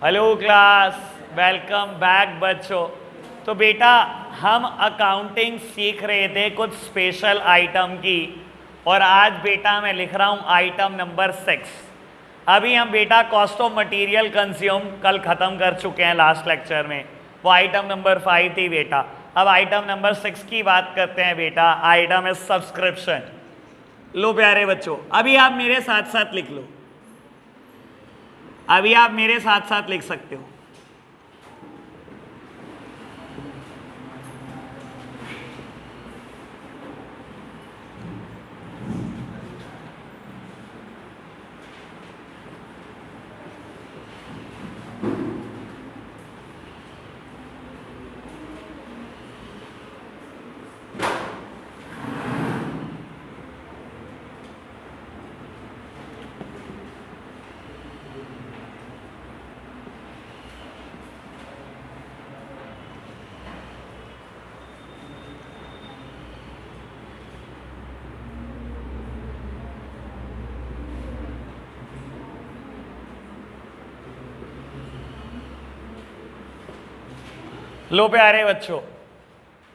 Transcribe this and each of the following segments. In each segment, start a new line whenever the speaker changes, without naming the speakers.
Hello class, welcome back बच्चों। तो बेटा हम अकाउंटिंग सीख रहे थे कुछ स्पेशल आइटम की, और आज बेटा मैं लिख रहा हूँ आइटम नंबर 6। अभी हम बेटा कॉस्ट ऑफ मटेरियल कंज्यूम कल ख़त्म कर चुके हैं लास्ट लेक्चर में, वो आइटम नंबर 5 थी बेटा। अब आइटम नंबर 6 की बात करते हैं बेटा। आइटम है सब्सक्रिप्शन। लो प्यारे बच्चों, अभी आप मेरे साथ साथ लिख लो, अभी आप मेरे साथ साथ लिख सकते हो। लो प्यारे बच्चों,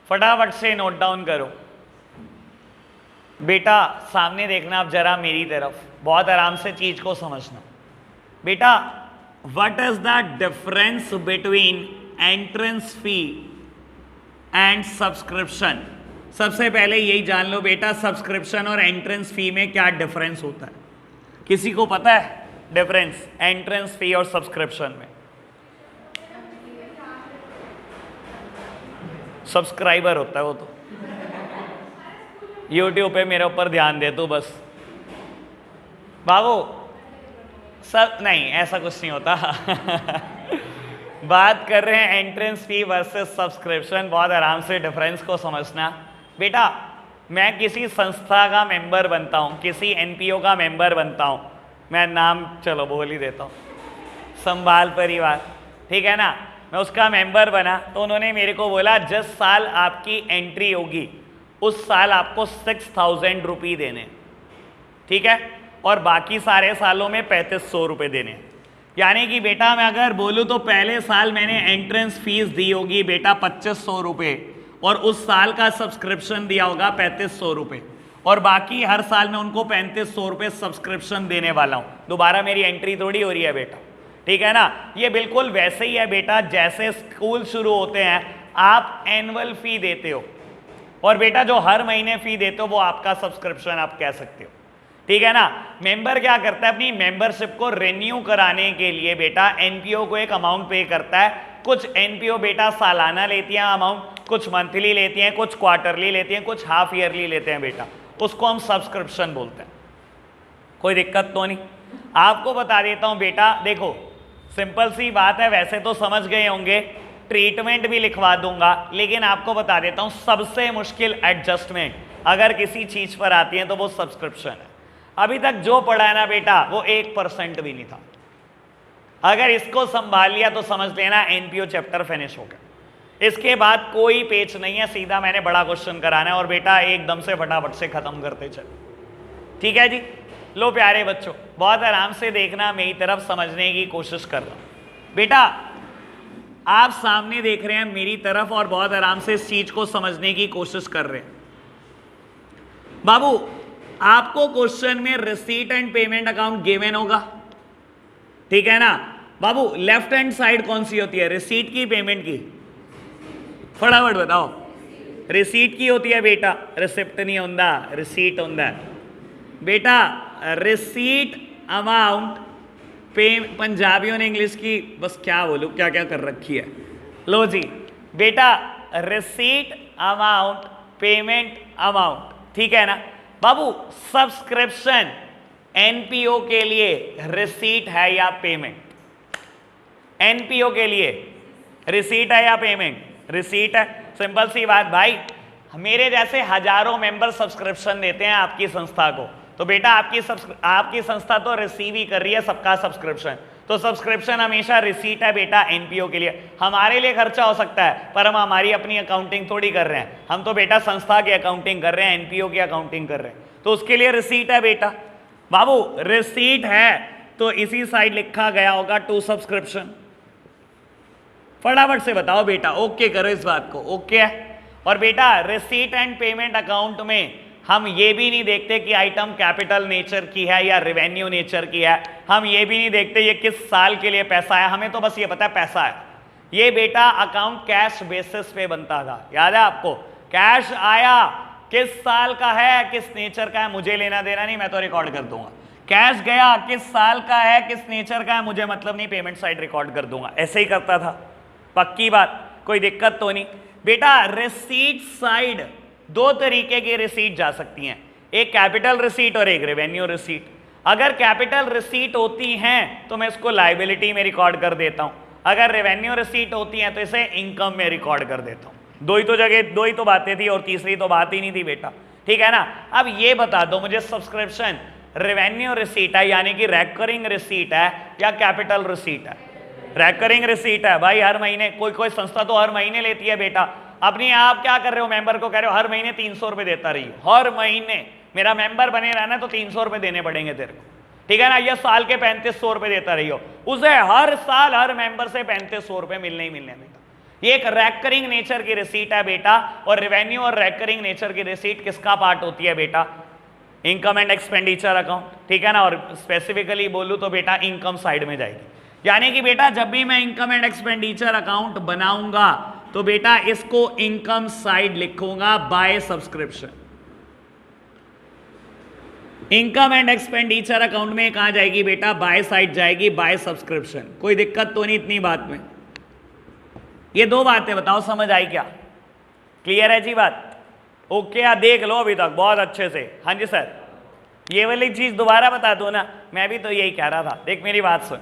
फटाफट से नोट डाउन करो। बेटा सामने देखना आप जरा मेरी तरफ, बहुत आराम से चीज को समझना। बेटा what is the difference between entrance fee and subscription? सबसे पहले यही जान लो बेटा, सब्सक्रिप्शन और एंट्रेंस फी में क्या डिफरेंस होता है? किसी को पता है डिफरेंस एंट्रेंस फी और सब्सक्रिप्शन में? सब्सक्राइबर होता है वो तो। YouTube पे मेरे ऊपर ध्यान दे तू बस बाबू। सब नहीं, ऐसा कुछ नहीं होता। बात कर रहे हैं एंट्रेंस फी वर्सेस सब्सक्रिप्शन। बहुत आराम से डिफरेंस को समझना बेटा। मैं किसी संस्था का मेंबर बनता हूँ, किसी NPO का मेंबर बनता हूँ, मैं नाम चलो बोल ही देता हूँ, संभाल परिवार, ठीक है ना। मैं उसका मेंबर बना तो उन्होंने मेरे को बोला जिस साल आपकी एंट्री होगी उस साल आपको 6,000 रुपये देने, ठीक है, और बाकी सारे सालों में 3,500 रुपये देने। यानी कि बेटा मैं अगर बोलूँ तो पहले साल मैंने एंट्रेंस फीस दी होगी बेटा 2,500 रुपये, और उस साल का सब्सक्रिप्शन दिया होगा 3,500 रुपये, और बाकी हर साल में उनको 3,500 रुपये सब्सक्रिप्शन देने वाला हूँ। दोबारा मेरी एंट्री थोड़ी हो रही है बेटा, ठीक है ना। ये बिल्कुल वैसे ही है बेटा जैसे स्कूल शुरू होते हैं आप एनुअल फी देते हो, और बेटा जो हर महीने फी देते हो वो आपका सब्सक्रिप्शन आप कह सकते हो, ठीक है ना। मेंबर क्या करता है, अपनी मेंबरशिप को रिन्यू कराने के लिए बेटा NPO को एक अमाउंट पे करता है। कुछ NPO बेटा सालाना लेती हैं अमाउंट, कुछ मंथली लेती हैं, कुछ क्वार्टरली लेती हैं, कुछ हाफ ईयरली लेते हैं बेटा, उसको हम सब्सक्रिप्शन बोलते हैं। कोई दिक्कत तो नहीं। आपको बता देता हूं बेटा, देखो सिंपल सी बात है, वैसे तो समझ गए होंगे, ट्रीटमेंट भी लिखवा दूंगा, लेकिन आपको बता देता हूं सबसे मुश्किल एडजस्टमेंट अगर किसी चीज पर आती है तो वो सब्सक्रिप्शन है। अभी तक जो पढ़ा है ना बेटा वो 1% भी नहीं था। अगर इसको संभाल लिया तो समझ लेना NPO चैप्टर फिनिश हो गया। इसके बाद कोई पेच नहीं है, सीधा मैंने बड़ा क्वेश्चन कराना है, और बेटा एकदम से फटाफट से खत्म करते चलो, ठीक है जी। लो प्यारे बच्चों, बहुत आराम से देखना, मेरी तरफ समझने की कोशिश कर रहा हूं। बेटा आप सामने देख रहे हैं मेरी तरफ और बहुत आराम से इस चीज को समझने की कोशिश कर रहे हैं। बाबू आपको क्वेश्चन में receipt and payment account given होगा, ठीक है ना। बाबू लेफ्ट हैंड साइड कौन सी होती है, रिसीट की पेमेंट की? फटाफट बताओ। रिसीट की होती है बेटा, रिसिप्ट नहीं होता, रिसीट होता है बेटा। रिसीट अमाउंट पे, पंजाबियों ने इंग्लिश की बस क्या बोलूं, क्या क्या कर रखी है। लो जी बेटा, रिसीट अमाउंट, पेमेंट अमाउंट, ठीक है ना। बाबू सब्सक्रिप्शन NPO के लिए रिसीट है या पेमेंट? NPO के लिए रिसीट है या पेमेंट? रिसीट है। सिंपल सी बात भाई, मेरे जैसे हजारों मेंबर सब्सक्रिप्शन देते हैं आपकी संस्था को, तो बेटा आपकी संस्था तो रिसीव ही कर रही है सबका सब्सक्रिप्शन, तो सब्सक्रिप्शन हमेशा रिसीट है बेटा NPO के लिए। हमारे लिए खर्चा हो सकता है पर हम हमारी अपनी अकाउंटिंग थोड़ी कर रहे हैं, हम तो बेटा संस्था की अकाउंटिंग कर रहे हैं, NPO की अकाउंटिंग कर रहे हैं, तो उसके लिए रिसीट है बेटा। बाबू रिसीट है तो इसी साइड लिखा गया होगा टू सब्सक्रिप्शन, फटाफट से बताओ बेटा, ओके करो इस बात को, ओके है। और बेटा रिसीट एंड पेमेंट अकाउंट में हम ये भी नहीं देखते कि आइटम कैपिटल नेचर की है या रेवेन्यू नेचर की है, हम ये भी नहीं देखते ये किस साल के लिए पैसा है, हमें तो बस ये पता है पैसा है। ये बेटा अकाउंट कैश बेसिस पे बनता था, याद है आपको? कैश आया, किस साल का है, किस नेचर का है, मुझे लेना देना नहीं, मैं तो रिकॉर्ड कर दूंगा। कैश गया, किस साल का है, किस नेचर का है, मुझे मतलब नहीं, पेमेंट साइड रिकॉर्ड कर दूंगा। ऐसे ही करता था, पक्की बात, कोई दिक्कत तो नहीं। बेटा रिसीट साइड दो तरीके की रिसीट जा सकती हैं, एक कैपिटल रिसीट और एक रेवेन्यू रिसीट। अगर कैपिटल रिसीट होती हैं तो मैं इसको लायबिलिटी में रिकॉर्ड कर देता हूं, अगर रेवेन्यू रिसीट होती हैं तो इसे इनकम में रिकॉर्ड कर देता हूं। दो ही तो बातें थी और तीसरी तो बात ही नहीं थी बेटा, ठीक है ना। अब ये बता दो मुझे, सब्सक्रिप्शन रेवेन्यू रिसीट है यानी कि रेकरिंग रिसीट है या कैपिटल रिसीट है? रेकरिंग रिसीट है भाई, हर महीने कोई संस्था तो हर महीने लेती है बेटा। अपनी आप क्या कर रहे हो, मेंबर को कह रहे हो हर महीने 300 रुपए देता रही, हर महीने मेरा मेंबर बने रहना तो 300 रुपए देने पड़ेंगे तेरे को, ठीक है ना। ये साल के 3500 रुपए देता रही हो, उसे हर साल हर मेंबर से 3500 रुपए मिलने ही मिलने बेटा। ये एक रेकरिंग नेचर की रिसीट है बेटा। और रेवेन्यू और रेकरिंग नेचर की रिसीट किसका पार्ट होती है बेटा? इनकम एंड एक्सपेंडिचर अकाउंट, ठीक है ना। और स्पेसिफिकली बोलूं तो बेटा इनकम साइड में जाएगी, यानी कि बेटा जब भी मैं इनकम एंड एक्सपेंडिचर अकाउंट बनाऊंगा तो बेटा इसको इनकम साइड लिखूंगा by subscription. Income and expenditure account में कहां जाएगी बेटा? बाय साइड जाएगी, बाय सब्सक्रिप्शन। कोई दिक्कत तो नहीं इतनी बात में? ये दो बातें बताओ, समझ आई क्या? क्लियर है जी बात? ओके या देख लो अभी तक बहुत अच्छे से। हाँ जी सर, ये वाली चीज दोबारा बता दो ना, मैं भी तो यही कह रहा था। देख मेरी बात सुन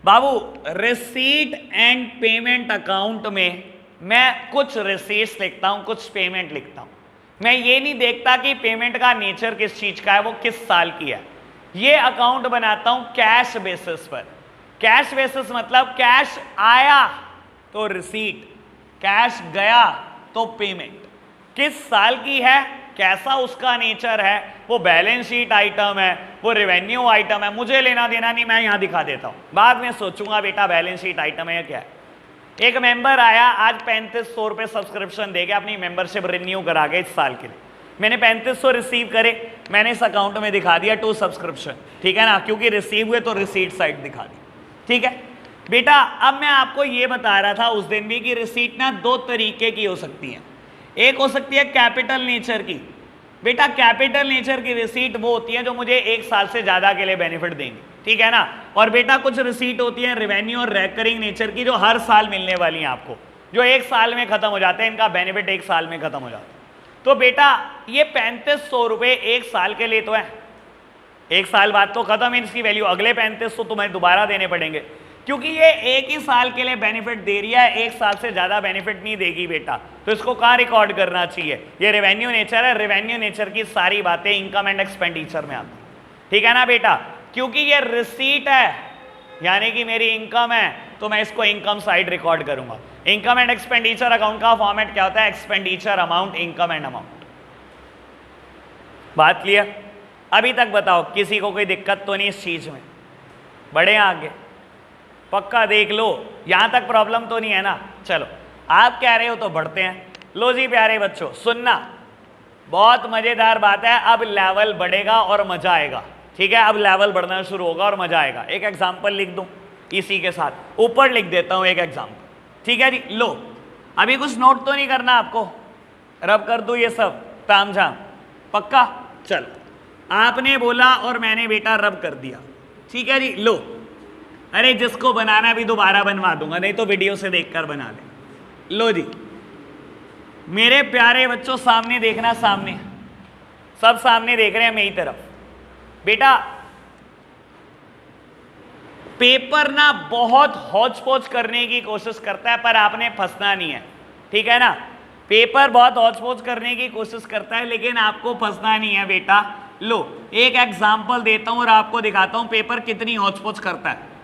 बाबू, रिसीट एंड पेमेंट अकाउंट में मैं कुछ रिसीट्स लिखता हूं, कुछ पेमेंट लिखता हूं। मैं ये नहीं देखता कि पेमेंट का नेचर किस चीज का है, वो किस साल की है। ये अकाउंट बनाता हूं कैश बेसिस पर। कैश बेसिस मतलब कैश आया तो रिसीट, कैश गया तो पेमेंट। किस साल की है, कैसा उसका नेचर है, वो बैलेंस शीट आइटम है, वो रेवेन्यू आइटम है, मुझे लेना देना नहीं, मैं यहां दिखा देता हूं, बाद में सोचूंगा बेटा बैलेंस शीट आइटम है या क्या है। एक मेंबर आया आज 3500 रुपए सब्सक्रिप्शन दे गया, अपनी मेंबरशिप रिन्यू करा के इस साल के लिए। मैंने 3500 रिसीव करे, मैंने इस अकाउंट में दिखा दिया टू सब्सक्रिप्शन, ठीक है ना, क्योंकि रिसीव हुए तो रिसीट साइड दिखा दी, ठीक है बेटा। अब मैं आपको ये बता रहा था उस दिन भी कि रिसीट ना दो तरीके की हो सकती है। एक हो सकती है कैपिटल नेचर की। बेटा कैपिटल नेचर की रिसीट वो होती है जो मुझे एक साल से ज्यादा के लिए बेनिफिट देंगी, ठीक है ना। और बेटा कुछ रिसीट होती है रेवेन्यू और रेकरिंग नेचर की जो हर साल मिलने वाली हैं आपको, जो एक साल में खत्म हो जाते हैं, इनका बेनिफिट एक साल में खत्म हो जाता है। तो बेटा ये 3500 रुपए एक साल के लिए तो है, एक साल बाद तो खत्म है इसकी वैल्यू, अगले 3500 तुम्हें दोबारा देने पड़ेंगे, क्योंकि ये एक ही साल के लिए बेनिफिट दे रही है, एक साल से ज्यादा बेनिफिट नहीं देगी बेटा। तो इसको कहां रिकॉर्ड करना चाहिए? ये रेवेन्यू नेचर है, रेवेन्यू नेचर की सारी बातें इनकम एंड एक्सपेंडिचर में आती, ठीक है ना बेटा। क्योंकि ये रिसीट है यानी कि मेरी इनकम है, तो मैं इसको इनकम साइड रिकॉर्ड करूंगा। इनकम एंड एक्सपेंडिचर अकाउंट का फॉर्मेट क्या होता है? Expenditure amount, income and amount. बात क्लियर? अभी तक बताओ किसी को कोई दिक्कत तो नहीं इस चीज में? बढ़े आगे, पक्का देख लो, यहां तक प्रॉब्लम तो नहीं है ना। चलो आप कह रहे हो तो बढ़ते हैं। लो जी प्यारे बच्चों सुनना, बहुत मजेदार बात है, अब लेवल बढ़ेगा और मजा आएगा, ठीक है। अब लेवल बढ़ना शुरू होगा और मजा आएगा। एक एग्जांपल लिख दूं इसी के साथ, ऊपर लिख देता हूं एक एग्जांपल, ठीक है जी। लो अभी कुछ नोट तो नहीं करना आपको, रब कर दूं ये सब तामझाम, पक्का? चलो आपने बोला और मैंने बेटा रब कर दिया, ठीक है जी। लो अरे जिसको बनाना भी दोबारा बनवा दूंगा, नहीं तो वीडियो से देखकर बना ले। लो जी मेरे प्यारे बच्चों सामने देखना, सामने सब सामने देख रहे हैं मेरी तरफ। बेटा पेपर ना बहुत हौच पौच करने की कोशिश करता है, पर आपने फंसना नहीं है, ठीक है ना। पेपर बहुत हौच पौच करने की कोशिश करता है लेकिन आपको फंसना नहीं है बेटा। लो एक एग्जाम्पल देता हूं और आपको दिखाता हूं पेपर कितनी हौच पौच करता है।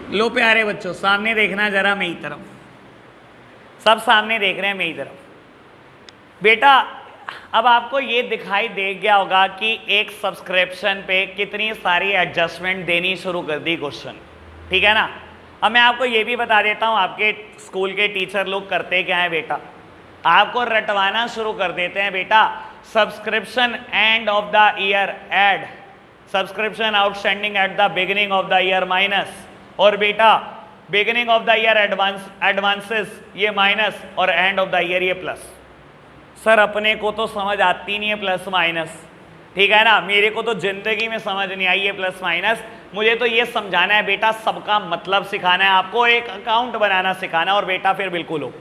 लो प्यारे बच्चों, सामने देखना जरा मेरी तरफ, सब सामने देख रहे हैं मेरी तरफ। बेटा अब आपको ये दिखाई दे गया होगा कि एक सब्सक्रिप्शन पे कितनी सारी एडजस्टमेंट देनी शुरू कर दी क्वेश्चन, ठीक है ना। अब मैं आपको ये भी बता देता हूँ, आपके स्कूल के टीचर लोग करते क्या है बेटा, आपको रटवाना शुरू कर देते हैं बेटा, subscription end of the year add, subscription outstanding at the beginning of the year minus, और बेटा beginning of the year advances ये माइनस, और एंड ऑफ द ईयर ये प्लस। सर अपने को तो समझ आती नहीं है प्लस माइनस, ठीक है ना, मेरे को तो जिंदगी में समझ नहीं आई है प्लस माइनस। मुझे तो ये समझाना है बेटा, सबका मतलब सिखाना है आपको, एक अकाउंट बनाना सिखाना, और बेटा फिर बिल्कुल हो,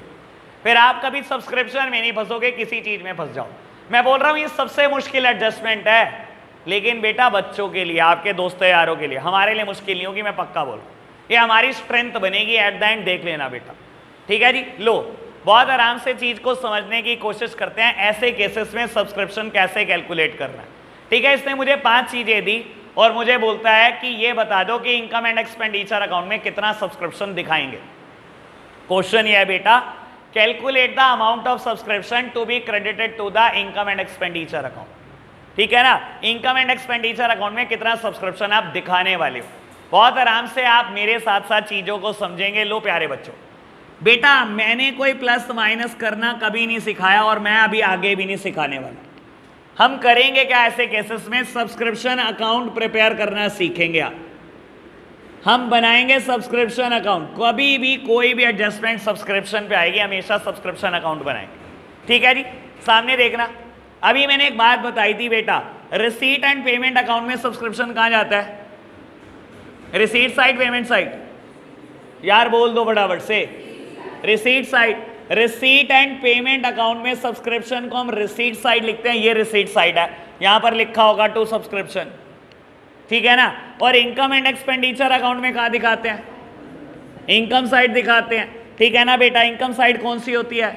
फिर आप कभी सब्सक्रिप्शन में नहीं फंसोगे, किसी चीज में फंस जाओ। मैं बोल रहा हूँ ये सबसे मुश्किल एडजस्टमेंट है, लेकिन बेटा बच्चों के लिए, आपके दोस्तों यारों के लिए, हमारे लिए मुश्किल नहीं होगी, मैं पक्का बोल रहा हूँ, ये हमारी स्ट्रेंथ बनेगी एट द एंड, देख लेना बेटा, ठीक है जी। लो बहुत आराम से चीज को समझने की कोशिश करते हैं, ऐसे केसेस में सब्सक्रिप्शन कैसे कैलकुलेट करना है, ठीक है। इसने मुझे 5 चीजें दी और मुझे बोलता है कि ये बता दो कि इनकम एंड एक्सपेंडिचर अकाउंट में कितना सब्सक्रिप्शन दिखाएंगे। क्वेश्चन ये है बेटा, calculate the amount of subscription to be credited to the income and expenditure account, ठीक है ना। इनकम एंड एक्सपेंडिचर अकाउंट में कितना सब्सक्रिप्शन आप दिखाने वाले हो। बहुत आराम से आप मेरे साथ साथ चीजों को समझेंगे। लो प्यारे बच्चों, बेटा मैंने कोई प्लस माइनस करना कभी नहीं सिखाया और मैं अभी आगे भी नहीं सिखाने वाला। हम करेंगे क्या ऐसे केसेस में, सब्सक्रिप्शन अकाउंट प्रिपेयर करना सीखेंगे आप, हम बनाएंगे सब्सक्रिप्शन अकाउंट, कभी भी कोई भी एडजस्टमेंट सब्सक्रिप्शन पे आएगी हमेशा सब्सक्रिप्शन अकाउंट बनाएंगे, ठीक है जी। सामने देखना, अभी मैंने एक बात बताई थी बेटा, रिसीट एंड पेमेंट अकाउंट में सब्सक्रिप्शन कहां जाता है, रिसीट साइड पेमेंट साइड, यार बोल दो फटाफट से, receipt side. Receipt and payment account में सब्सक्रिप्शन को हम रिसीट साइड लिखते हैं, ये रिसीट साइड है, यहां पर लिखा होगा टू सब्सक्रिप्शन, ठीक है ना। और इनकम एंड एक्सपेंडिचर अकाउंट में कहां दिखाते हैं, इनकम साइड दिखाते हैं, ठीक है ना बेटा। इनकम साइड कौन सी होती है,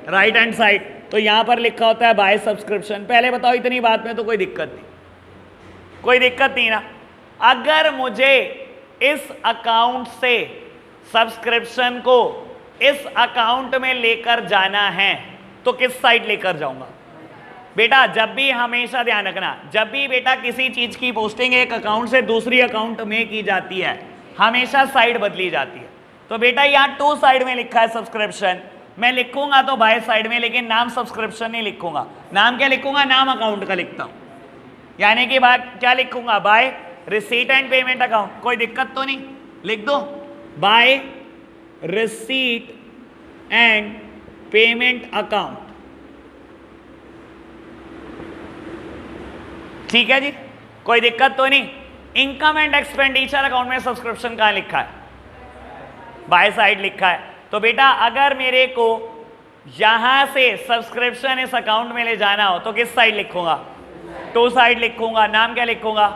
राइट हैंड साइड, तो यहां पर लिखा होता है बाय सब्सक्रिप्शन। पहले बताओ इतनी बात में तो कोई दिक्कत नहीं, कोई दिक्कत नहीं ना। अगर मुझे इस अकाउंट से सब्सक्रिप्शन को इस अकाउंट में लेकर जाना है तो किस साइड लेकर जाऊंगा बेटा। जब भी हमेशा ध्यान रखना, जब भी बेटा किसी चीज की पोस्टिंग एक अकाउंट से दूसरी अकाउंट में की जाती है हमेशा साइड बदली जाती है। तो बेटा यहाँ टू साइड में लिखा है सब्सक्रिप्शन, मैं लिखूंगा तो बाय साइड में, लेकिन नाम सब्सक्रिप्शन नहीं लिखूंगा। नाम क्या लिखूंगा, नाम अकाउंट का लिखता हूं, यानी कि बात क्या लिखूंगा, by receipt and payment account. कोई दिक्कत तो नहीं, लिख दो by receipt and payment account, ठीक है जी, कोई दिक्कत तो नहीं। इनकम एंड एक्सपेंडिचर अकाउंट में सब्सक्रिप्शन कहां लिखा है, बाय साइड लिखा है। तो बेटा अगर मेरे को यहां से सब्सक्रिप्शन इस अकाउंट में ले जाना हो तो किस साइड लिखूंगा, टू साइड लिखूंगा। नाम क्या लिखूंगा,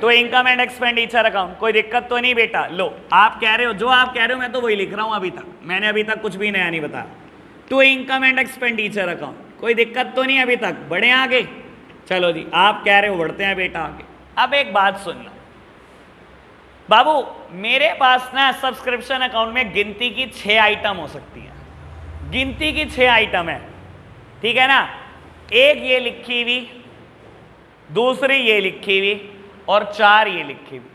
तो इनकम एंड एक्सपेंडिचर अकाउंट। कोई दिक्कत तो नहीं बेटा। लो आप कह रहे हो, जो आप कह रहे हो मैं तो वही लिख रहा हूं अभी तक, मैंने अभी तक कुछ भी नया नहीं बताया। To income and expenditure account, कोई दिक्कत तो नहीं अभी तक, बढ़े आगे। चलो जी, आप कह रहे हो बढ़ते हैं बेटा आगे। अब एक बात सुनना बाबू, मेरे पास ना सब्सक्रिप्शन अकाउंट में गिनती की 6 आइटम हो सकती है, गिनती की 6 आइटम है, ठीक है ना। एक ये लिखी हुई, दूसरी ये लिखी हुई, और 4 ये लिखी हुई।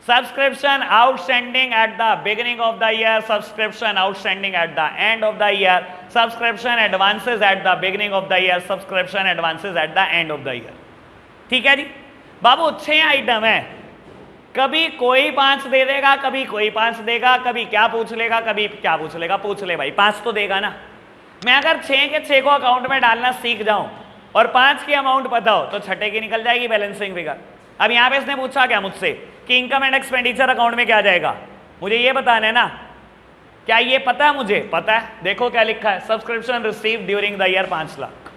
Subscription outstanding at the beginning of the year, subscription outstanding at the end of the year, subscription advances eight the beginning of the year, subscription advances at the end of the year, ठीक है जी। बाबू 6 item है, कभी कोई 5 दे देगा, कभी कोई 5 देगा, कभी क्या पूछ लेगा, कभी क्या पूछ लेगा, पूछ ले भाई 5 तो देगा ना। मैं अगर 6 के 6 को अकाउंट में डालना सीख जाऊं और 5 की अमाउंट पता हो तो छठे की निकल जाएगी बैलेंसिंग फिगर। अब यहां पे इसने पूछा क्या मुझसे कि इनकम एंड एक्सपेंडिचर अकाउंट में क्या जाएगा, मुझे ये बताना है ना। क्या ये पता है, मुझे पता है। देखो क्या लिखा है, subscription receive during the year 5 lakh,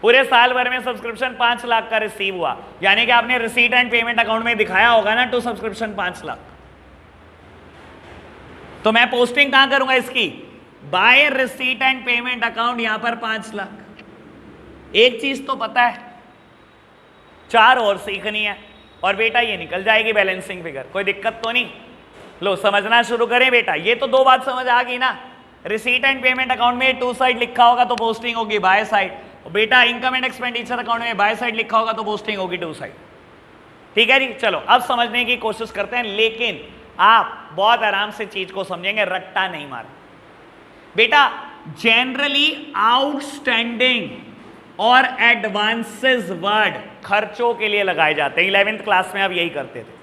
पूरे साल भर में सब्सक्रिप्शन 5 लाख का रिसीव हुआ, यानी कि आपने रिसीट एंड पेमेंट अकाउंट में दिखाया होगा ना टू सब्सक्रिप्शन 5 लाख। तो मैं पोस्टिंग कहां करूंगा इसकी, by receipt and payment account, यहां पर 5 लाख। एक चीज तो पता है, 4 और सीखनी है, और बेटा ये निकल जाएगी बैलेंसिंग फिगर, कोई दिक्कत तो नहीं। लो समझना शुरू करें बेटा, ये तो दो बात समझ आ गई ना। रिसीट एंड पेमेंट अकाउंट में टू साइड लिखा होगा तो पोस्टिंग होगी बाय साइड, बेटा इनकम एंड एक्सपेंडिचर अकाउंट में बाय साइड लिखा होगा तो पोस्टिंग होगी टू साइड। ठीक है जी, चलो अब समझने की कोशिश करते हैं, लेकिन आप बहुत आराम से चीज को समझेंगे, रट्टा नहीं मार बेटा। जनरली आउटस्टैंडिंग और एडवांसेस वर्ड खर्चों के लिए लगाए जाते हैं। 11th क्लास में आप यही करते थे।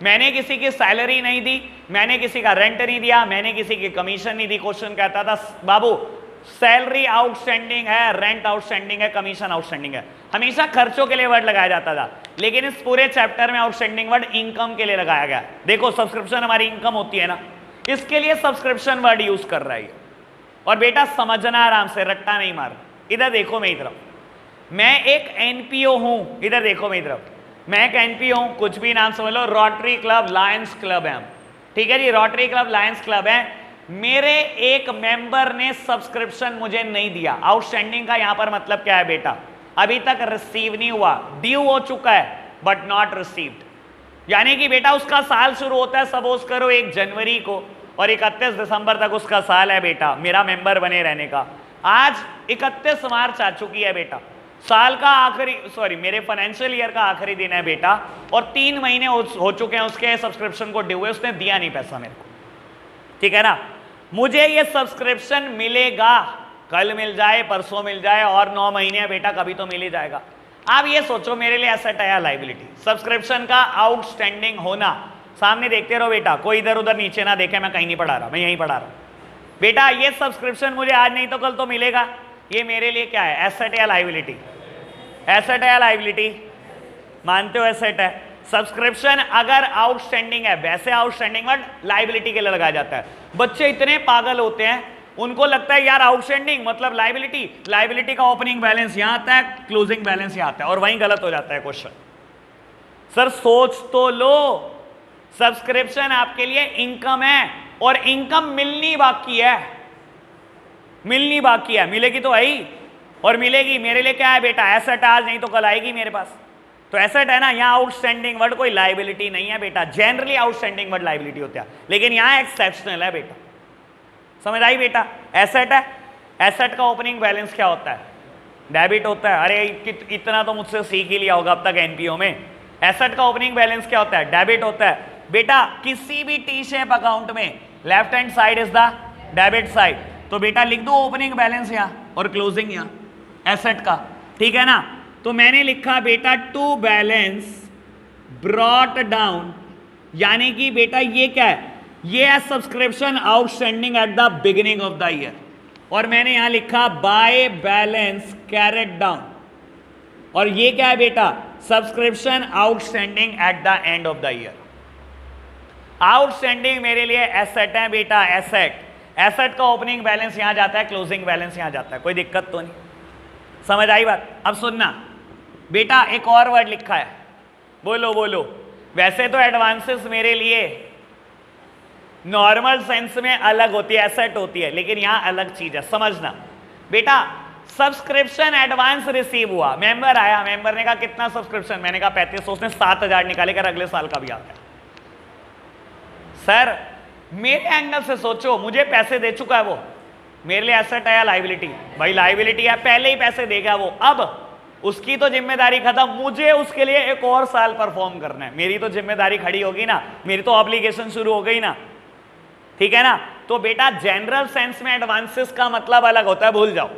मैंने किसी की सैलरी नहीं दी, मैंने किसी का रेंट नहीं दिया, मैंने किसी की कमीशन नहीं दी। क्वेश्चन कहता था बाबू सैलरी आउटस्टैंडिंग है, रेंट आउटस्टैंडिंग है, कमीशन आउटस्टैंडिंग है। हमेशा खर्चों के लिए वर्ड लगाया जाता था, लेकिन इस पूरे चैप्टर में आउटस्टैंडिंग वर्ड इनकम के लिए लगाया गया। देखो सब्सक्रिप्शन हमारी इनकम होती है ना, इसके लिए सब्सक्रिप्शन वर्ड यूज कर रहा है। और बेटा समझना आराम से, रट्टा नहीं मार। इधर देखो मेरी तरफ, मैं एक एनपीओ हूं, इधर देखो मेरी तरफ, मैं एक एनपीओ हूं, कुछ भी नाम समझ लो, रोटरी क्लब लायंस क्लब है हम। ठीक है जी, रोटरी क्लब लायंस क्लब है। मेरे एक मेंबर ने सब्सक्रिप्शन मुझे नहीं दिया। आउटस्टैंडिंग का यहां पर मतलब क्या है बेटा, अभी तक रिसीव नहीं हुआ, ड्यू हो चुका है बट नॉट रिसीव्ड। यानी कि बेटा उसका साल शुरू होता है सपोज करो 1 जनवरी को और 31 दिसंबर तक उसका साल है बेटा मेरा मेंबर बने रहने का। आज 31 मार्च आ चुकी है बेटा, साल का आखिरी, सॉरी मेरे फाइनेंशियल ईयर का आखिरी दिन है बेटा, और 3 महीने हो चुके हैं उसके सब्सक्रिप्शन को ड्यू है, उसने दिया नहीं पैसा मेरे को। ठीक है ना, मुझे ये सब्सक्रिप्शन मिलेगा, कल मिल जाए, परसों मिल जाए, और 9 महीने बेटा कभी तो मिल ही जाएगा। आप ये सोचो मेरे लिए एसेट है या लायबिलिटी? सब्सक्रिप्शन का आउटस्टैंडिंग होना, सामने देखते रहो बेटा, कोई इधर उधर नीचे ना देखे, मैं कहीं नहीं पढ़ा रहा, मैं यहीं पढ़ा रहा हूं बेटा। ये सब्सक्रिप्शन मुझे आज नहीं तो कल तो मिलेगा, ये मेरे लिए क्या है, एसेट या लायबिलिटी? एसेट है या लायबिलिटी? मानते हो एसेट है। सब्सक्रिप्शन अगर आउटस्टैंडिंग है, वैसे आउटस्टैंडिंग वर्ड लायबिलिटी के लिए लगाया जाता है। बच्चे इतने पागल होते हैं, उनको लगता है यार आउटस्टैंडिंग मतलब लायबिलिटी, लायबिलिटी का ओपनिंग बैलेंस यहां आता है, क्लोजिंग बैलेंस यहां आता है, और वहीं गलत हो जाता है क्वेश्चन। सर सोच तो लो, सब्सक्रिप्शन आपके लिए इनकम है और इनकम मिलनी बाकी है, मिलनी बाकी है, मिलेगी तो आई, और मिलेगी। मेरे लिए क्या है बेटा, एसेट आज नहीं तो कल आएगी मेरे पास, तो एसेट है ना। यहाँ आउटस्टैंडिंग वर्ड कोई लायबिलिटी नहीं है बेटा, जनरली आउटस्टैंडिंग वर्ड लायबिलिटी होता है, लेकिन यहाँ एक्सेप्शनल है बेटा। समझ आई बेटा? एसेट है, एसेट का ओपनिंग बैलेंस क्या होता है, डेबिट होता है। अरे इतना तो मुझसे सीख ही लिया होगा अब तक एनपीओ में। एसेट का ओपनिंग बैलेंस क्या होता है, डेबिट होता है बेटा। किसी भी टी शेप अकाउंट में left hand side is the debit side, तो बेटा लिख दो ओपनिंग बैलेंस यहाँ और क्लोजिंग यहाँ एसेट का। ठीक है ना, तो मैंने लिखा बेटा टू बैलेंस ब्रॉट डाउन, यानी कि बेटा ये क्या है, ये है subscription outstanding at the beginning of the year, और मैंने यहां लिखा बाय बैलेंस कैरेट डाउन, और ये क्या है बेटा, subscription outstanding at the end of the year. Outstanding मेरे लिए एसेट है बेटा, एसेट। एसेट का ओपनिंग बैलेंस यहां जाता है, क्लोजिंग बैलेंस यहां जाता है, कोई दिक्कत तो नहीं। समझ आई बात? अब सुनना बेटा, एक और वर्ड लिखा है, बोलो बोलो। वैसे तो एडवांसेस मेरे लिए नॉर्मल सेंस में अलग होती है, एसेट होती है, लेकिन यहां अलग चीज है, समझना बेटा। सब्सक्रिप्शन एडवांस रिसीव हुआ, मेंबर आया, मेंबर ने कहा कितना सब्सक्रिप्शन, मैंने कहा 3500, उसने 7000 निकाले, कर अगले साल का भी आता है। सर मेरे एंगल से सोचो, मुझे पैसे दे चुका है वो, मेरे लिए एसेट है या लायबिलिटी? भाई लायबिलिटी है, पहले ही पैसे देगा वो, अब उसकी तो जिम्मेदारी खत्म, मुझे उसके लिए एक और साल परफॉर्म करना है, मेरी तो जिम्मेदारी खड़ी होगी ना, मेरी तो ऑब्लिगेशन शुरू हो गई ना। ठीक है ना, तो बेटा जनरल सेंस में एडवांसेस का मतलब अलग होता है, भूल जाओ,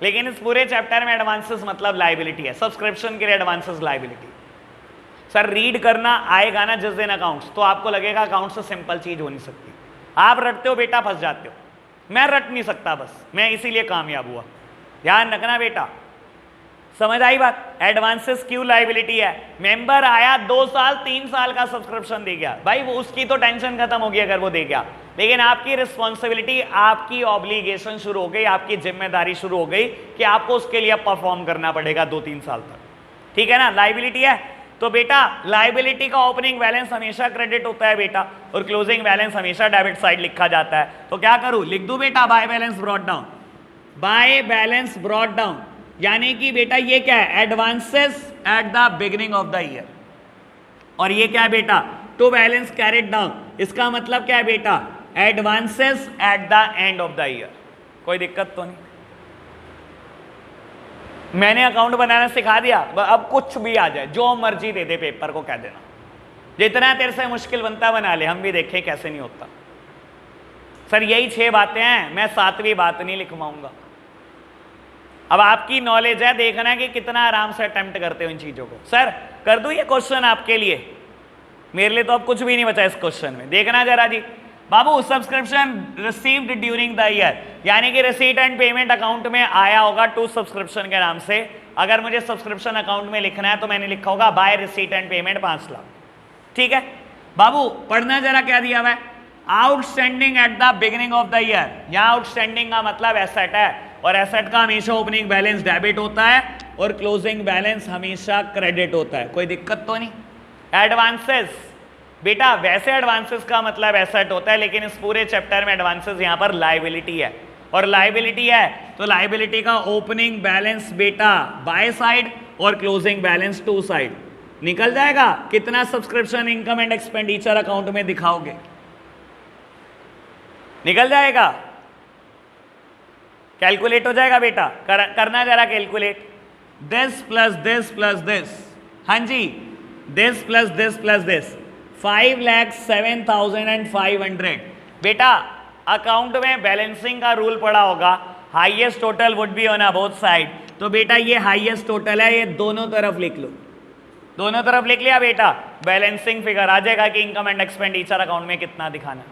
लेकिन इस पूरे चैप्टर में एडवांसेस मतलब लायबिलिटी है, सब्सक्रिप्शन के लिए एडवांसेस लायबिलिटी। सर रीड करना आएगा ना जिस दिन अकाउंट्स, तो आपको लगेगा अकाउंट से सिंपल चीज हो नहीं सकती, आप रटते हो बेटा फंस जाते हो, मैं रट नहीं सकता, बस मैं इसीलिए कामयाब हुआ, ध्यान रखना बेटा। समझ आई बात? एडवांसेस क्यों लायबिलिटी है? मेंबर आया 2 साल 3 साल का सब्सक्रिप्शन दे गया, भाई वो उसकी तो टेंशन खत्म हो गई अगर वो दे गया, लेकिन आपकी रिस्पॉन्सिबिलिटी, आपकी ऑब्लिगेशन शुरू हो गई, आपकी जिम्मेदारी शुरू हो गई कि आपको उसके लिए परफॉर्म करना पड़ेगा 2-3 साल तक। ठीक है ना, लायबिलिटी है। तो बेटा लायबिलिटी का ओपनिंग बैलेंस हमेशा क्रेडिट होता है बेटा, और क्लोजिंग बैलेंस हमेशा डेबिट साइड लिखा जाता है। तो क्या करूं, लिख दूं बेटा by balance brought down, by balance brought down, यानी कि बेटा ये क्या है, advances eight the beginning of the year, और ये क्या है बेटा, टू बैलेंस कैरिड डाउन, इसका मतलब क्या है बेटा, advances at the end of the year. कोई दिक्कत तो नहीं, मैंने अकाउंट बनाना सिखा दिया, अब कुछ भी आ जाए, जो मर्जी दे दे पेपर को, कह देना जितना तेरे से मुश्किल बनता बना ले, हम भी देखें कैसे नहीं होता। सर यही 6 बातें हैं, मैं 7वीं बात नहीं लिखवाऊंगा। अब आपकी नॉलेज है, देखना है कि कितना आराम से अटेम्प्ट करते हो इन चीजों को। सर कर दूं ये क्वेश्चन आपके लिए, मेरे लिए तो अब कुछ भी नहीं बचा इस क्वेश्चन में, देखना जरा जी। बाबू subscription received during the year, यानी कि रिसीट एंड पेमेंट अकाउंट में आया होगा टू सब्सक्रिप्शन के नाम से। अगर मुझे सब्सक्रिप्शन अकाउंट में लिखना है तो मैंने लिखा होगा by receipt and payment 5 lakh. ठीक है बाबू, पढ़ना जरा क्या दिया हुआ है, outstanding at the beginning of the year. यहां आउटस्टैंडिंग का मतलब एसेट है, और एसेट का हमेशा ओपनिंग बैलेंस डेबिट होता है और क्लोजिंग बैलेंस हमेशा क्रेडिट होता है। कोई दिक्कत तो नहीं। एडवांसेस बेटा, वैसे एडवांसेस का मतलब एसेट होता है, लेकिन इस पूरे चैप्टर में एडवांसेस यहां पर लायबिलिटी है, और लायबिलिटी है तो लायबिलिटी का ओपनिंग बैलेंस बेटा बाय साइड और क्लोजिंग बैलेंस टू साइड निकल जाएगा। कितना subscription income and expenditure account में दिखाओगे, निकल जाएगा, कैलकुलेट हो जाएगा बेटा। करना जरा calculate, this plus this plus this, हाँ जी this plus this plus this, 5,07,500। बेटा अकाउंट में बैलेंसिंग का रूल पड़ा होगा, highest total would be on both side. तो बेटा ये हाईएस्ट टोटल है, ये दोनों तरफ लिख लो, दोनों तरफ लिख लिया बेटा, बैलेंसिंग फिगर आ जाएगा कि इनकम एंड एक्सपेंडिचर अकाउंट में कितना दिखाना है।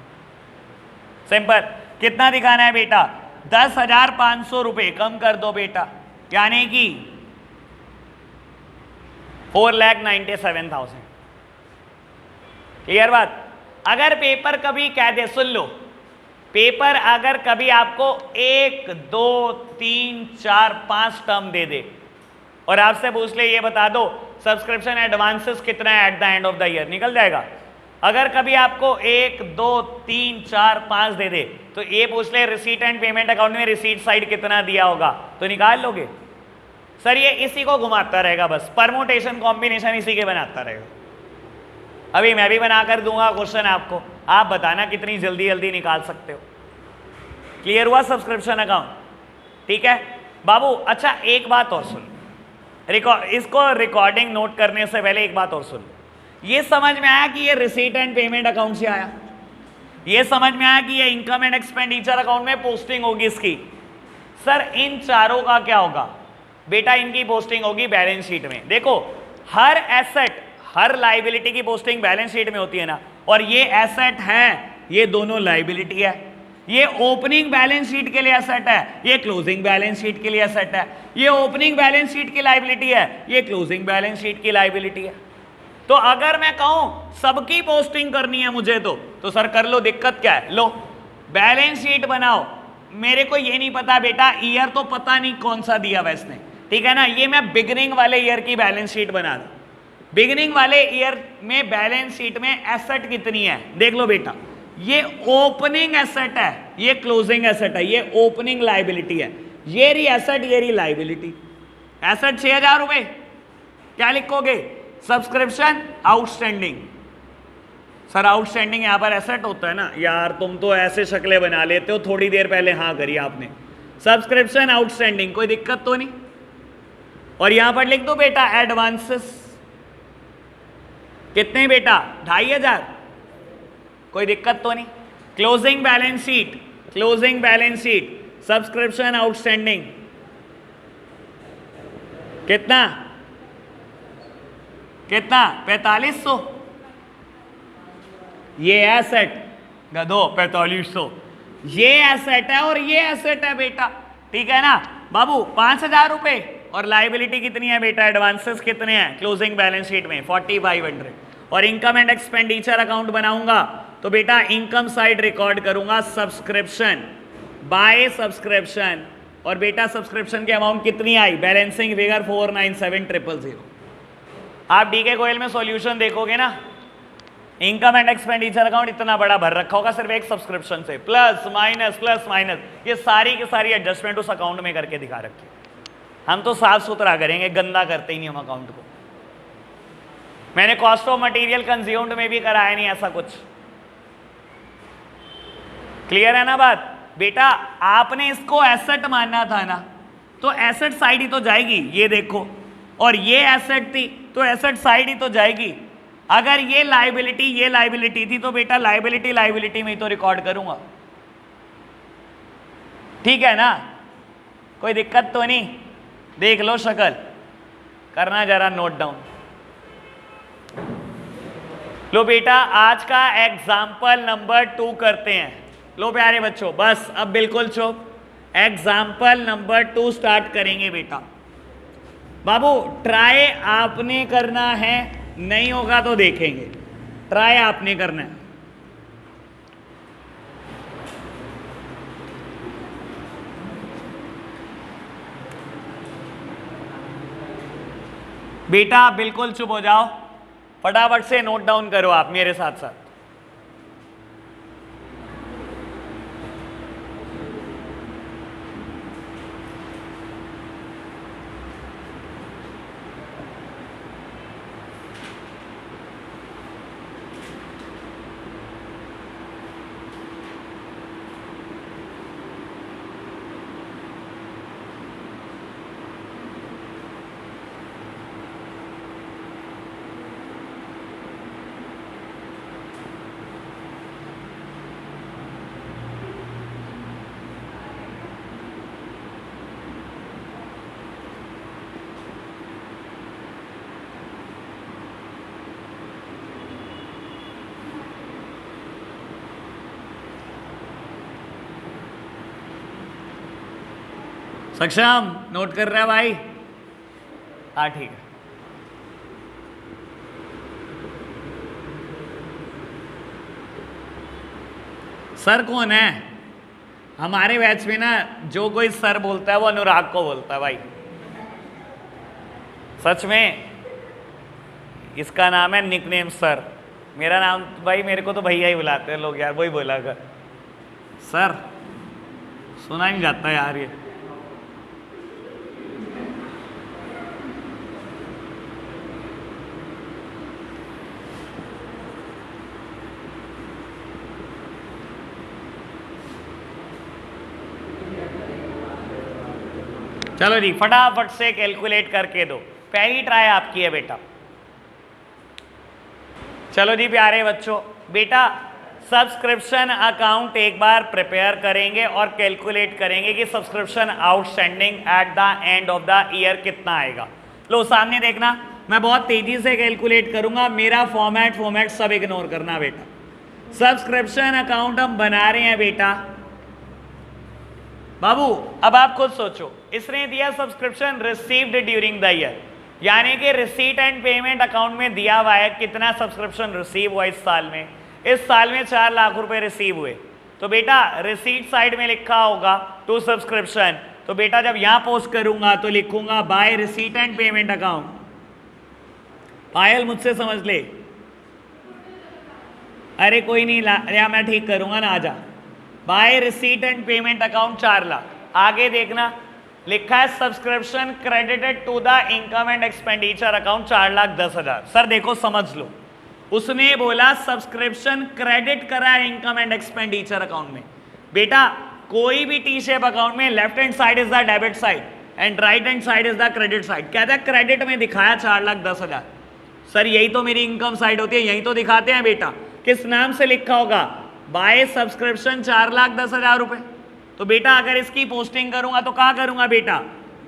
सिंपल, कितना दिखाना है बेटा, 10,500 रुपए कम कर दो बेटा, यानी कि 4,97,000। क्लियर बात। अगर पेपर कभी कह दे, सुन लो, पेपर अगर कभी आपको 1 2 3 4 5 टर्म दे दे और आपसे पूछ ले ये बता दो सब्सक्रिप्शन एडवांसेस कितना है at the end of the year, निकल जाएगा। अगर कभी आपको 1 2 3 4 5 दे दे तो ये पूछ ले रिसीट एंड पेमेंट अकाउंट में रिसीट साइड कितना दिया होगा, तो निकाल लोगे। सर ये इसी को घुमाता रहेगा, बस परमुटेशन कॉम्बिनेशन इसी के बनाता रहेगा। अभी मैं भी बनाकर दूंगा क्वेश्चन आपको, आप बताना कितनी जल्दी जल्दी निकाल सकते हो। क्लियर हुआ सब्सक्रिप्शन अकाउंट, ठीक है बाबू। अच्छा एक बात और सुन, इसको रिकॉर्डिंग नोट करने से पहले एक बात और सुन, ये समझ में आया कि ये रिसीट एंड पेमेंट अकाउंट से आया, ये समझ में आया कि ये इनकम एंड एक्सपेंडिचर अकाउंट में पोस्टिंग होगी इसकी। सर इन चारों का क्या होगा बेटा, इनकी पोस्टिंग होगी बैलेंस शीट में। देखो हर एसेट हर लाइबिलिटी की पोस्टिंग बैलेंस शीट में होती है ना, और ये एसेट है, ये दोनों लाइबिलिटी है। ये ओपनिंग बैलेंस शीट के लिए एसेट है, ये क्लोजिंग बैलेंस शीट के लिए एसेट है। ये ओपनिंग बैलेंस शीट की लाइबिलिटी है, ये क्लोजिंग बैलेंस शीट की लाइबिलिटी है। तो अगर मैं कहूं सबकी पोस्टिंग करनी है मुझे तो सर कर लो, दिक्कत क्या है, लो बैलेंस शीट बनाओ। मेरे को ये नहीं पता बेटा, ईयर तो पता नहीं कौन सा दिया हुआ इसने, ठीक है ना। ये मैं बिगिनिंग वाले ईयर की बैलेंस शीट बना दूं, बिगिनिंग वाले ईयर में बैलेंस शीट में एसेट कितनी है देख लो बेटा, ये ओपनिंग एसेट है, ये क्लोजिंग एसेट है, ये ओपनिंग लाइबिलिटी है, ये रही एसेट, ये रही लाइबिलिटी। एसेट 6,000 रुपए, क्या लिखोगे, सब्सक्रिप्शन आउटस्टैंडिंग। सर आउटस्टैंडिंग यहां पर एसेट होता है ना यार, तुम तो ऐसे शक्लें बना लेते हो, थोड़ी देर पहले हाँ करी आपने, सब्सक्रिप्शन आउटस्टैंडिंग, कोई दिक्कत तो नहीं। और यहां पर लिख दो बेटा एडवांसेस, कितने बेटा 2,500, कोई दिक्कत तो नहीं। Closing balance sheet, closing balance sheet subscription outstanding कितना कितना 4,500, ये एसेट गधो 4,500, ये एसेट है और ये एसेट है बेटा, ठीक है ना बाबू। 5,000 रुपए और लाइबिलिटी कितनी है बेटा, एडवांसेस कितने हैं क्लोजिंग बैलेंस शीट में 4,500। और इनकम एंड एक्सपेंडिचर अकाउंट बनाऊंगा तो बेटा इनकम साइड रिकॉर्ड करूंगा सब्सक्रिप्शन बाय सब्सक्रिप्शन, और बेटा सब्सक्रिप्शन की अमाउंट कितनी आई, बैलेंसिंग फिगर 4,97,000। आप डीके गोयल में सॉल्यूशन देखोगे ना, इनकम एंड एक्सपेंडिचर अकाउंट इतना बड़ा भर रखा होगा सिर्फ एक सब्सक्रिप्शन से, प्लस माइनस ये सारी की सारी एडजस्टमेंट उस अकाउंट में करके दिखा रखी। हम तो साफ सुथरा करेंगे, गंदा करते ही नहीं हम अकाउंट को। मैंने कॉस्ट ऑफ मटेरियल कंज्यूम्ड में भी कराया नहीं ऐसा कुछ। क्लियर है ना बात? बेटा आपने इसको एसेट मानना था ना, तो एसेट साइड ही तो जाएगी, ये देखो, और ये एसेट थी तो एसेट साइड ही तो जाएगी। अगर ये लाइबिलिटी थी तो बेटा लाइबिलिटी में ही तो रिकॉर्ड करूंगा, ठीक है ना? कोई दिक्कत तो नहीं? देख लो शक्ल, करना जरा नोट डाउन। लो बेटा आज का एग्जाम्पल नंबर 2 करते हैं। लो प्यारे बच्चों, बस अब बिल्कुल चुप, एग्जाम्पल नंबर 2 स्टार्ट करेंगे बेटा। बाबू ट्राई आपने करना है, नहीं होगा तो देखेंगे, ट्राई आपने करना है। बेटा बिल्कुल चुप हो जाओ, फटाफट से नोट डाउन करो आप मेरे साथ साथ। सक्षम नोट कर रहा है भाई? हाँ ठीक है। सर कौन है? हमारे बैच में ना जो कोई सर बोलता है वो अनुराग को बोलता है भाई, सच में। इसका नाम है निकनेम सर। मेरा नाम भाई, मेरे को तो भैया ही बुलाते हैं लोग यार, वही बोला कर सर, सुना नहीं जाता यार ये। चलो जी फटाफट से कैलकुलेट करके दो, पहली ट्राई आपकी है बेटा। चलो जी प्यारे बच्चों, बेटा सब्सक्रिप्शन अकाउंट एक बार प्रिपेयर करेंगे और कैलकुलेट करेंगे कि subscription outstanding at the end of the year कितना आएगा। लो सामने देखना, मैं बहुत तेजी से कैलकुलेट करूंगा, मेरा फॉर्मेट सब इग्नोर करना बेटा। सब्सक्रिप्शन अकाउंट हम बना रहे हैं बेटा। बाबू अब आप खुद सोचो, इसने दिया subscription received during the year, यानी कि रिसीट एंड पेमेंट अकाउंट में दिया हुआ है कितना सब्सक्रिप्शन रिसीव हुआ इस साल में। इस साल में 4 लाख रुपए रिसीव हुए, तो बेटा रिसीट साइड में लिखा होगा टू सब्सक्रिप्शन, तो बेटा जब यहां पोस्ट करूंगा तो लिखूंगा by receipt and payment account. Payal मुझसे समझ ले, अरे कोई नहीं या मैं ठीक करूंगा ना, आजा। By receipt and payment account 4 lakh. आगे देखना लिखा है subscription credited to the income and expenditure account 4,10,000। Sir देखो समझ लो, उसने बोला सब्सक्रिप्शन क्रेडिट करा है इनकम एंड एक्सपेंडिचर अकाउंट में। बेटा कोई भी टी शेप अकाउंट में left hand side is the debit side and right hand side is the credit side. कहता है क्रेडिट में दिखाया 4,10,000। सर यही तो मेरी इनकम साइड होती है, यही तो दिखाते हैं बेटा। किस नाम से लिखा होगा? बाय सब्सक्रिप्शन 4,10,000 रुपए। तो बेटा अगर इसकी पोस्टिंग करूंगा तो कहां करूंगा बेटा?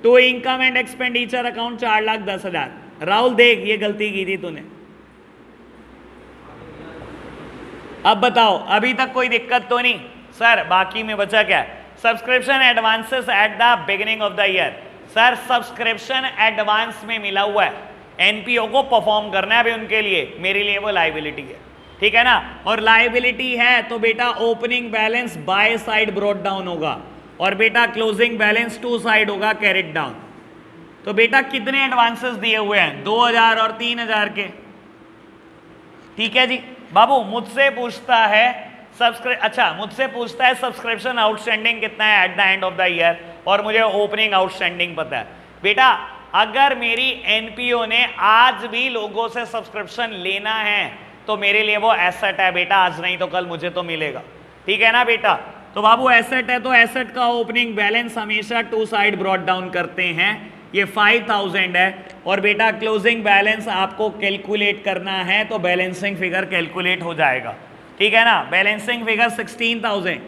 To income and expenditure account 4,10,000। Rahul देख ये गलती की थी तूने। अब बताओ अभी तक कोई दिक्कत तो नहीं? सर बाकी में बचा क्या? Subscription advances eight the beginning of the year. Sir subscription advance में मिला हुआ है, एनपीओ को परफॉर्म करना है अभी उनके लिए, मेरे लिए वो लाइबिलिटी है, ठीक है ना। और लाइबिलिटी है तो बेटा opening balance by side brought down होगा और बेटा क्लोजिंग बैलेंस टू साइड होगा कैरिड डाउन। तो बेटा कितने एडवांसेस दिए हुए हैं? 2,000 और 3,000 के, ठीक है जी। बाबू मुझसे पूछता है मुझसे पूछता है सब्सक्रिप्शन आउटस्टैंडिंग कितना है at the end of the year, और मुझे ओपनिंग आउटस्टैंडिंग पता है। बेटा अगर मेरी एनपीओ ने आज भी लोगों से सब्सक्रिप्शन लेना है तो मेरे लिए वो एसेट है बेटा, आज नहीं तो कल मुझे तो मिलेगा, ठीक है ना बेटा। तो बाबू एसेट है तो एसेट का ओपनिंग बैलेंस हमेशा टू साइड ब्रॉट डाउन करते हैं, ये 5000 है। और बेटा क्लोजिंग बैलेंस आपको कैलकुलेट करना है तो बैलेंसिंग फिगर कैलकुलेट हो जाएगा, ठीक है ना। बैलेंसिंग फिगर 16000,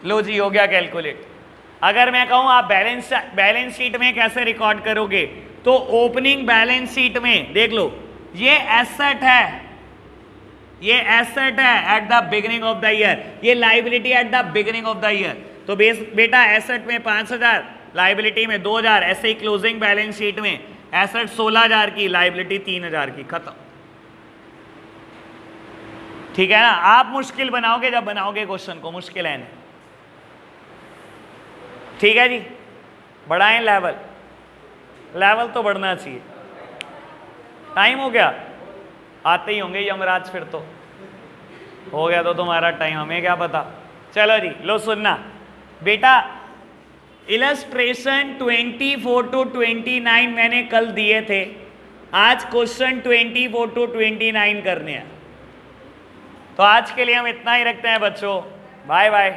लो जी हो गया कैलकुलेट। अगर मैं कहूं आप बैलेंस शीट में कैसे रिकॉर्ड करोगे, तो ओपनिंग बैलेंस शीट में देख लो, ये एसेट है, ये एसेट है at the beginning of the year, ये liability at the beginning of the year. तो बेटा एसेट में 5000, लाइबिलिटी में 2000, ऐसे ही क्लोजिंग बैलेंस शीट में एसेट 16000 की, लाइबिलिटी 3000 की, खत्म, ठीक है ना। आप मुश्किल बनाओगे जब बनाओगे क्वेश्चन को, मुश्किल है नहीं, ठीक है जी। बढ़ाएं लेवल, लेवल तो बढ़ना चाहिए। टाइम हो गया, आते ही होंगे यमराज, फिर तो हो गया तो तुम्हारा टाइम, हमें क्या पता। चलो जी लो सुनना बेटा, इलस्ट्रेशन 24 to 29 मैंने कल दिए थे, आज क्वेश्चन 24 to 29 करने हैं। तो आज के लिए हम इतना ही रखते हैं बच्चों, बाय बाय।